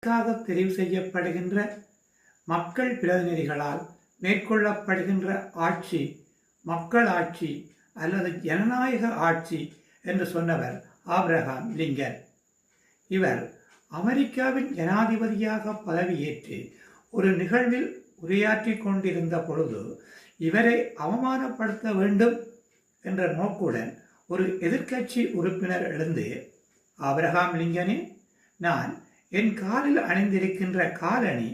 அதற்காக தெரிவு செய்யப்படுகின்ற மக்கள் பிரதிநிதிகளால் மேற்கொள்ளப்படுகின்ற ஆட்சி மக்கள் ஆட்சி அல்லது ஜனநாயக ஆட்சி என்று சொன்னவர் ஆபிரகாம் லிங்கன். இவர் அமெரிக்காவின் ஜனாதிபதியாக பதவியேற்று ஒரு நிகழ்வில் உரையாற்றி கொண்டிருந்த பொழுது இவரை அவமானப்படுத்த வேண்டும் என்ற நோக்குடன் ஒரு எதிர்க்கட்சி உறுப்பினர் எழுந்து, ஆபிரகாம் லிங்கனே, நான் என் காலில் அணிந்திருக்கின்ற காலணி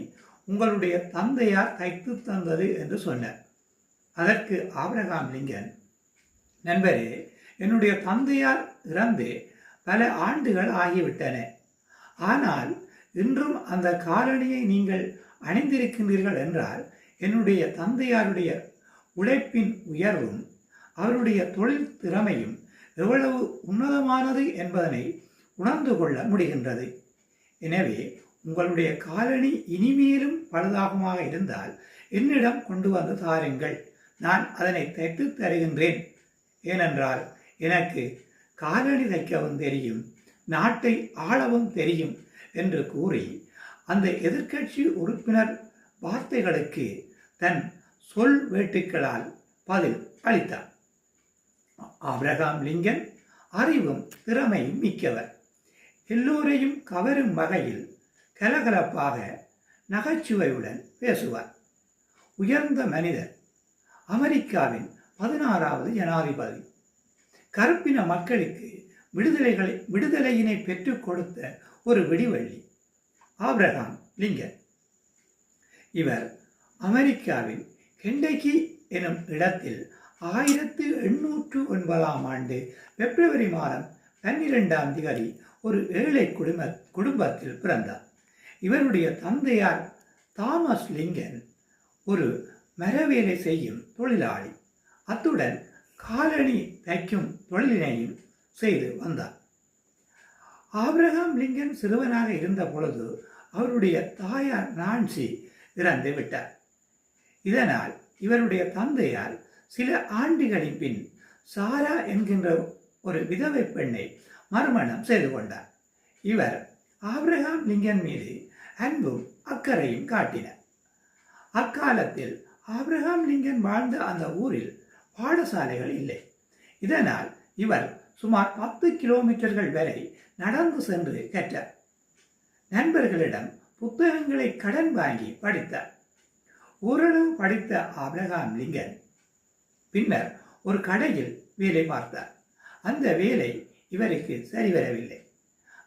உங்களுடைய தந்தையார் தைத்து தந்தது என்று சொன்னார். அதற்கு ஆபிரகாம் லிங்கன், நண்பரே, என்னுடைய தந்தையார் இறந்து பல ஆண்டுகள் ஆகிவிட்டன. ஆனால் இன்றும் அந்த காலணியை நீங்கள் அணிந்திருக்கின்றீர்கள் என்றால் என்னுடைய தந்தையாருடைய உழைப்பின் உயர்வும் அவருடைய தொழில் திறமையும் எவ்வளவு உன்னதமானது என்பதனை உணர்ந்து கொள்ள முடிகின்றது. எனவே உங்களுடைய காலணி இனிமேலும் பழுதாகமாக இருந்தால் என்னிடம் கொண்டு வந்து தாருங்கள், நான் அதனை தைத்து தருகின்றேன். ஏனென்றால் எனக்கு காலணி தைக்கவும் தெரியும், நாட்டை ஆளவும் தெரியும் என்று கூறி அந்த எதிர்க்கட்சி உறுப்பினர் வார்த்தைகளுக்கு தன் சொல் வேட்டுக்களால் பதில் அளித்தார். ஆபிரகாம் லிங்கன் அறிவும் திறமையும் மிக்கவர். எல்லோரையும் கவரும் வகையில் கலகலப்பாக நகைச்சுவையுடன் பேசுவார். உயர்ந்த மனிதர். அமெரிக்காவின் 16வது ஜனாதிபதி. கருப்பின மக்களுக்கு விடுதலையினை பெற்றுக் கொடுத்த ஒரு விடிவெள்ளி ஆபிரகாம் லிங்கன். இவர் அமெரிக்காவின் கெண்டகி எனும் இடத்தில் 1809ஆம் ஆண்டு பிப்ரவரி மாதம் 12ஆம் தேதி ஒரு ஏழை குடும்பத்தில் பிறந்தார். இவருடைய தந்தையார் தாமஸ் லிங்கன் ஒரு மரவேலை செய்யும் தொழிலாளி. அத்துடன் காலணி தைக்கும் தொழிலினையும் செய்து வந்தார். ஆபிரகாம் லிங்கன் சிறுவனாக இருந்த பொழுது அவருடைய தாயார் நான்சி இறந்து விட்டார். இதனால் இவருடைய தந்தையார் சில ஆண்டுகளின் பின் சாரா என்கின்ற ஒரு விதவை பெண்ணை மறுமணம் செய்து கொண்டார். இவர் ஆபிரகாம் லிங்கன் மீது அன்பும் அக்கறையும் காட்டினார். அக்காலத்தில் ஆபிரகாம் லிங்கன் வாழ்ந்த அந்த ஊரில் பாடசாலைகள் இல்லை. இதனால் இவர் சுமார் 10 கிலோமீட்டர்கள் வரை நடந்து சென்று கற்றார். நண்பர்களிடம் புத்தகங்களை கடன் வாங்கி படித்தார். ஓரளவு படித்த ஆபிரகாம் லிங்கன் பின்னர் ஒரு கடையில் வேலை பார்த்தார். அந்த வேலை இவருக்கு சரிவரவில்லை.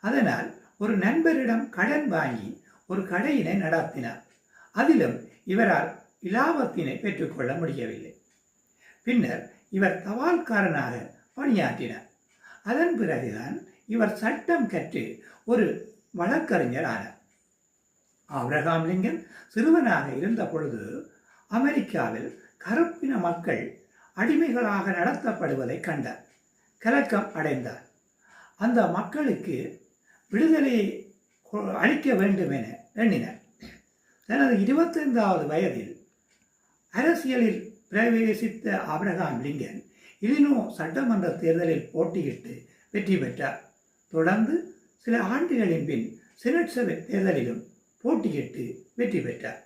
அதனால் ஒரு நண்பரிடம் கடன் வாங்கி ஒரு கடையினை நடத்தினார். அதிலும் இவரால் இலாபத்தினை பெற்றுக்கொள்ள முடியவில்லை. பின்னர் இவர் தபால்காரனாக பணியாற்றினார். அதன் பிறகுதான் இவர் சட்டம் கற்று ஒரு வழக்கறிஞர் ஆனார். ஆபிரகாம் லிங்கன் சிறுவனாக இருந்த பொழுது அமெரிக்காவில் கருப்பின மக்கள் அடிமைகளாக நடத்தப்படுவதை கண்டார். கலக்கம் அடைந்தார். அந்த மக்களுக்கு விடுதலையை அளிக்க வேண்டும் என எண்ணினார். தனது 25வது வயதில் அரசியலில் பிரவேசித்த ஆபிரகாம் லிங்கன் இலினோ சட்டமன்ற தேர்தலில் போட்டியிட்டு வெற்றி பெற்றார். தொடர்ந்து சில ஆண்டுகளின் பின் செனட் சபை தேர்தலிலும் போட்டியிட்டு வெற்றி பெற்றார்.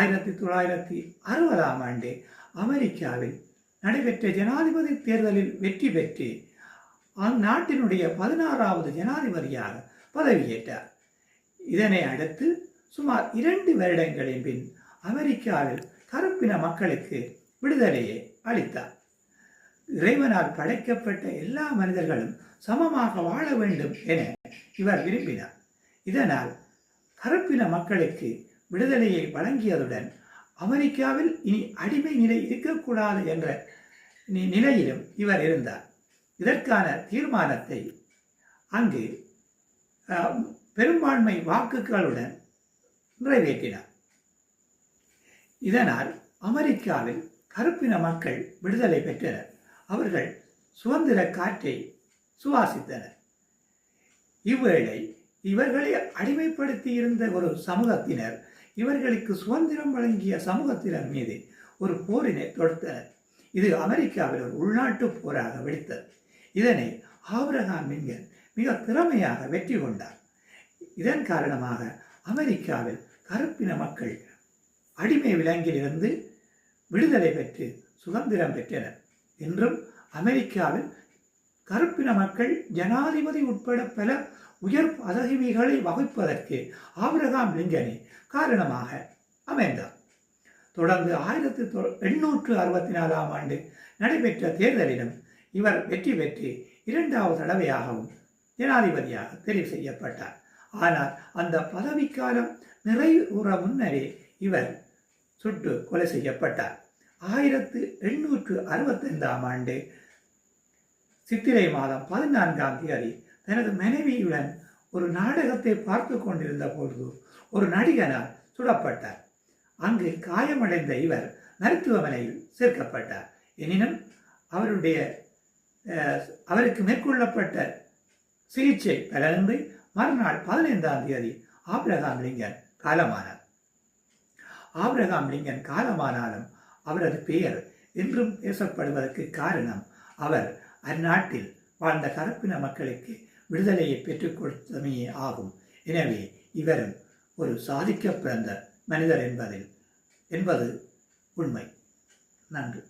1960ஆம் ஆண்டு அமெரிக்காவில் நடைபெற்ற ஜனாதிபதி தேர்தலில் வெற்றி பெற்று அந்நாட்டினுடைய 16வது ஜனாதிபதியாக பதவியேற்றார். இதனை அடுத்து சுமார் 2 வருடங்களின் பின் அமெரிக்காவில் கருப்பின மக்களுக்கு விடுதலையை அளித்தார். இறைவனால் படைக்கப்பட்ட எல்லா மனிதர்களும் சமமாக வாழ வேண்டும் என இவர் விரும்பினார். இதனால் கருப்பின மக்களுக்கு விடுதலையை வழங்கியதுடன் அமெரிக்காவில் இனி அடிமை நிலை இருக்கக்கூடாது என்ற நிலையிலும் இவர் இருந்தார். இதற்கான தீர்மானத்தை அங்கு பெரும்பான்மை வாக்குகளுடன் நிறைவேற்றினார். இதனால் அமெரிக்காவில் கருப்பின மக்கள் விடுதலை பெற்றனர். அவர்கள் சுதந்திர காற்றை சுவாசித்தனர். இவ்வேளை இவர்களை அடிமைப்படுத்தி இருந்த ஒரு சமூகத்தினர் இவர்களுக்கு சுதந்திரம் வழங்கிய சமூகத்தினர் மீது ஒரு போரினை தொடுத்தனர். இது அமெரிக்காவில் ஒரு உள்நாட்டு போராக வெடித்தது. இதனை ஆபிரகாம் லிங்கன் மிக திறமையாக வெற்றி கொண்டார். இதன் காரணமாக அமெரிக்காவில் கருப்பின மக்கள் அடிமை விலங்கிலிருந்து விடுதலை பெற்று சுதந்திரம் பெற்றனர். இன்றும் அமெரிக்காவில் கருப்பின மக்கள் ஜனாதிபதி உட்பட பல உயர் பதவிகளை வகிப்பதற்கு ஆபிரகாம் லிங்கனே காரணமாக அமைந்தார். தொடர்ந்து 1864 ஆண்டு நடைபெற்ற தேர்தலிலும் இவர் வெற்றி பெற்று 2வது தடவையாகவும் ஜனாதிபதியாக தெரிவு செய்யப்பட்டார். ஆனால் அந்த பதவிக்காலம் நிறைவுற முன்னரே இவர் சுட்டு கொலை செய்யப்பட்டார். 1865 ஆண்டு சித்திரை மாதம் 14ஆம் தேதி தனது மனைவியுடன் ஒரு நாடகத்தை பார்த்து கொண்டிருந்த பொழுது ஒரு நடிகனால் சுடப்பட்டார். அங்கு காயமடைந்த இவர் மருத்துவமனையில் சேர்க்கப்பட்டார். எனினும் அவருக்கு மேற்கொள்ளப்பட்ட சிகிச்சை பலனின்றி மறுநாள் 15ஆம் தேதி ஆபிரகாம் லிங்கன் காலமானார். ஆபிரகாம் லிங்கன் காலமானாலும் அவரது பெயர் இன்றும் பேசப்படுவதற்கு காரணம் அவர் அந்நாட்டில் வாழ்ந்த கருப்பின மக்களுக்கு விடுதலையை பெற்றுக் கொடுத்தமையே ஆகும். எனவே இவரும் ஒரு சாதிக்க பிறந்த மனிதர் என்பது உண்மை. நன்றி.